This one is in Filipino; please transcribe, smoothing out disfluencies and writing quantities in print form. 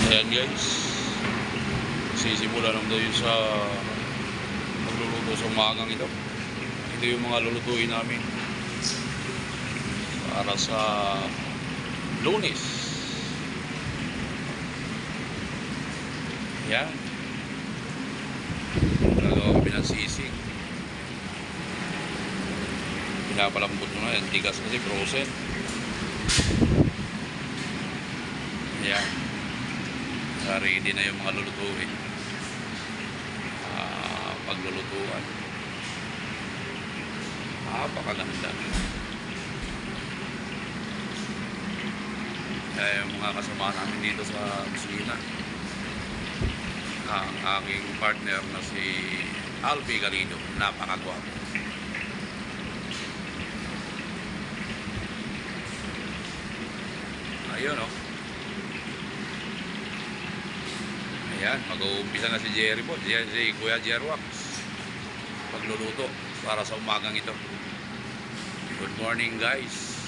Ayan guys, sisimula naman tayo sa magluluto sa umagang ito. Ito yung mga lulutuin namin para sa Lunes. Ayan, nagawa kami ng sisig. Pinapalambot mo na yan, tigas kasi frozen. Ayan, ready na yung mga lulutuin. Paglulutuan, napakaganda. Kaya yung mga kasama namin dito sa kusina, ang aking partner na si Alfie Galindo, napakagwapo. Ayun o. Ayan, mag-uumpisa na si Jerry po, si Kuya Jerwax, pagluluto para sa umagang ito. Good morning guys.